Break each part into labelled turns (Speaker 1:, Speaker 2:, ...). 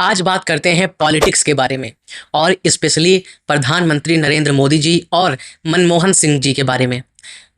Speaker 1: आज बात करते हैं पॉलिटिक्स के बारे में और स्पेशली प्रधानमंत्री नरेंद्र मोदी जी और मनमोहन सिंह जी के बारे में।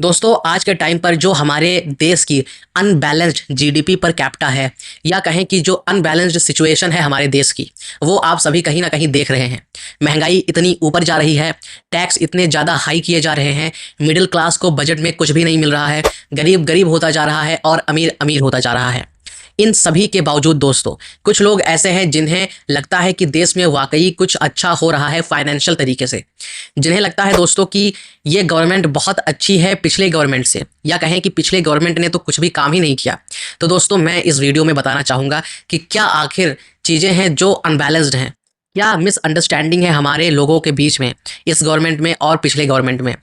Speaker 1: दोस्तों, आज के टाइम पर जो हमारे देश की अनबैलेंस्ड जीडीपी पर कैपिटा है या कहें कि जो अनबैलेंस्ड सिचुएशन है हमारे देश की, वो आप सभी कहीं ना कहीं देख रहे हैं। महंगाई इतनी ऊपर जा रही है, टैक्स इतने ज़्यादा हाई किए जा रहे हैं, मिडिल क्लास को बजट में कुछ भी नहीं मिल रहा है, गरीब गरीब होता जा रहा है और अमीर अमीर होता जा रहा है। इन सभी के बावजूद दोस्तों, कुछ लोग ऐसे हैं जिन्हें लगता है कि देश में वाकई कुछ अच्छा हो रहा है फाइनेंशियल तरीके से, जिन्हें लगता है दोस्तों कि ये गवर्नमेंट बहुत अच्छी है पिछले गवर्नमेंट से, या कहें कि पिछले गवर्नमेंट ने तो कुछ भी काम ही नहीं किया। तो दोस्तों, मैं इस वीडियो में बताना चाहूँगा कि क्या आखिर चीज़ें हैं जो अनबैलेंस्ड हैं, क्या मिसअंडरस्टैंडिंग है हमारे लोगों के बीच में इस गवर्नमेंट में और पिछले गवर्नमेंट में।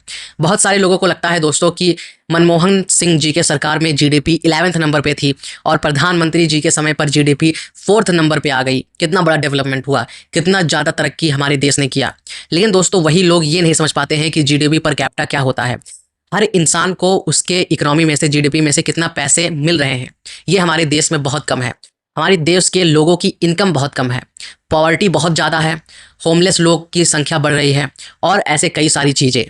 Speaker 1: बहुत सारे लोगों को लगता है दोस्तों कि मनमोहन सिंह जी के सरकार में जीडीपी 11वें नंबर पे थी और प्रधानमंत्री जी के समय पर जीडीपी 4th नंबर पे आ गई। कितना बड़ा डेवलपमेंट हुआ, कितना ज़्यादा तरक्की हमारे देश ने किया। लेकिन दोस्तों, वही लोग ये नहीं समझ पाते हैं कि जीडीपी पर कैपिटा क्या होता है। हर इंसान को उसके इकोनॉमी में से, जीडीपी में से कितना पैसे मिल रहे हैं, ये हमारे देश में बहुत कम है। हमारे देश के लोगों की इनकम बहुत कम है, पॉवर्टी बहुत ज़्यादा है, होमलेस लोग की संख्या बढ़ रही है और ऐसे कई सारी चीज़ें।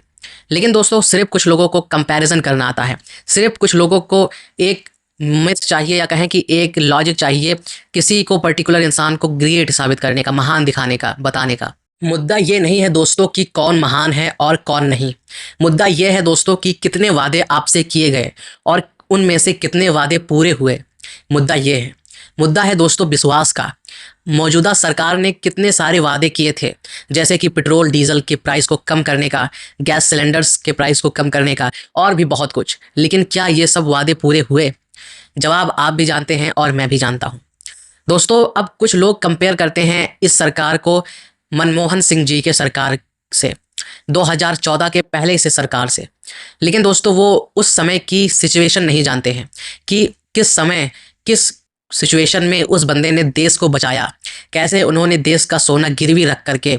Speaker 1: लेकिन दोस्तों, सिर्फ कुछ लोगों को कंपैरिजन करना आता है, सिर्फ कुछ लोगों को एक मिथ चाहिए या कहें कि एक लॉजिक चाहिए, किसी को पर्टिकुलर इंसान को ग्रेट साबित करने का, महान दिखाने का, बताने का। मुद्दा ये नहीं है दोस्तों कि कौन महान है और कौन नहीं। मुद्दा ये है दोस्तों कि कितने वादे आपसे किए गए और उनमें से कितने वादे पूरे हुए। मुद्दा है दोस्तों विश्वास का। मौजूदा सरकार ने कितने सारे वादे किए थे, जैसे कि पेट्रोल डीजल के प्राइस को कम करने का, गैस सिलेंडर्स के प्राइस को कम करने का और भी बहुत कुछ। लेकिन क्या ये सब वादे पूरे हुए? जवाब आप भी जानते हैं और मैं भी जानता हूँ। दोस्तों, अब कुछ लोग कंपेयर करते हैं इस सरकार को मनमोहन सिंह जी के सरकार से, 2014 के पहले से सरकार से। लेकिन दोस्तों, वो उस समय की सिचुएशन नहीं जानते हैं कि किस समय, किस सिचुएशन में उस बंदे ने देश को बचाया, कैसे उन्होंने देश का सोना गिरवी रख करके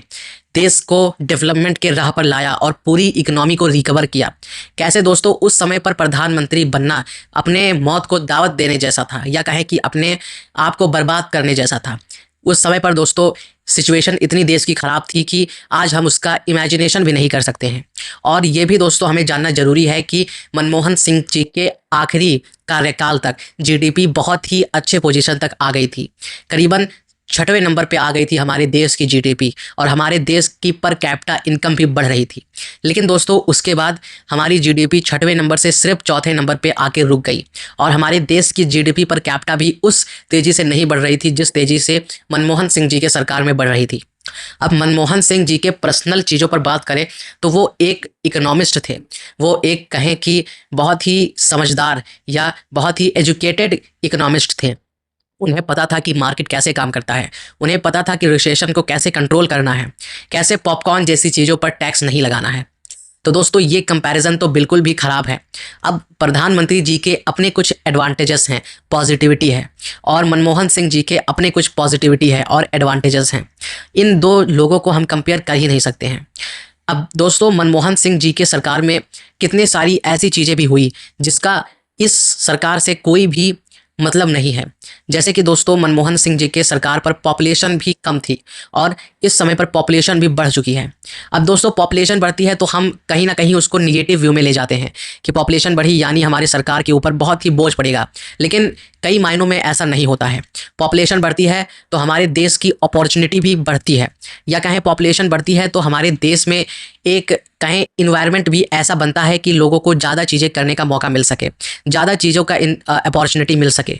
Speaker 1: देश को डेवलपमेंट के राह पर लाया और पूरी इकोनॉमी को रिकवर किया। कैसे दोस्तों उस समय पर प्रधानमंत्री बनना अपने मौत को दावत देने जैसा था, या कहें कि अपने आप को बर्बाद करने जैसा था। उस समय पर दोस्तों सिचुएशन इतनी देश की ख़राब थी कि आज हम उसका इमेजिनेशन भी नहीं कर सकते हैं। और ये भी दोस्तों हमें जानना ज़रूरी है कि मनमोहन सिंह जी के आखिरी कार्यकाल तक जीडीपी बहुत ही अच्छे पोजीशन तक आ गई थी, करीबन 6वें नंबर पे आ गई थी हमारे देश की जीडीपी, और हमारे देश की पर कैपिटा इनकम भी बढ़ रही थी। लेकिन दोस्तों उसके बाद हमारी जीडीपी 6वें नंबर से सिर्फ 4थे नंबर पे आके रुक गई, और हमारे देश की जीडीपी पर कैपिटा भी उस तेज़ी से नहीं बढ़ रही थी जिस तेज़ी से मनमोहन सिंह जी के सरकार में बढ़ रही थी। अब मनमोहन सिंह जी के पर्सनल चीज़ों पर बात करें तो वो एक इकोनॉमिस्ट थे, वो एक कहें कि बहुत ही समझदार या बहुत ही एजुकेटेड इकोनॉमिस्ट थे। उन्हें पता था कि मार्केट कैसे काम करता है, उन्हें पता था कि रिसेशन को कैसे कंट्रोल करना है, कैसे पॉपकॉर्न जैसी चीज़ों पर टैक्स नहीं लगाना है। तो दोस्तों ये कंपैरिजन तो बिल्कुल भी ख़राब है। अब प्रधानमंत्री जी के अपने कुछ एडवांटेजेस हैं, पॉजिटिविटी है, और मनमोहन सिंह जी के अपने कुछ पॉजिटिविटी है और एडवांटेजेस हैं। इन दो लोगों को हम कंपेयर कर ही नहीं सकते हैं। अब दोस्तों मनमोहन सिंह जी के सरकार में कितनी सारी ऐसी चीज़ें भी हुई जिसका इस सरकार से कोई भी मतलब नहीं है। जैसे कि दोस्तों मनमोहन सिंह जी के सरकार पर पॉपुलेशन भी कम थी और इस समय पर पॉपुलेशन भी बढ़ चुकी है। अब दोस्तों पॉपुलेशन बढ़ती है तो हम कहीं ना कहीं उसको निगेटिव व्यू में ले जाते हैं कि पॉपुलेशन बढ़ी यानी हमारे सरकार के ऊपर बहुत ही बोझ पड़ेगा। लेकिन कई मायनों में ऐसा नहीं होता है। पॉपुलेशन बढ़ती है तो हमारे देश की अपॉर्चुनिटी भी बढ़ती है, या कहें पॉपुलेशन बढ़ती है तो हमारे देश में एक कहें इन्वायरमेंट भी ऐसा बनता है कि लोगों को ज़्यादा चीज़ें करने का मौका मिल सके, ज़्यादा चीज़ों का अपॉर्चुनिटी मिल सके।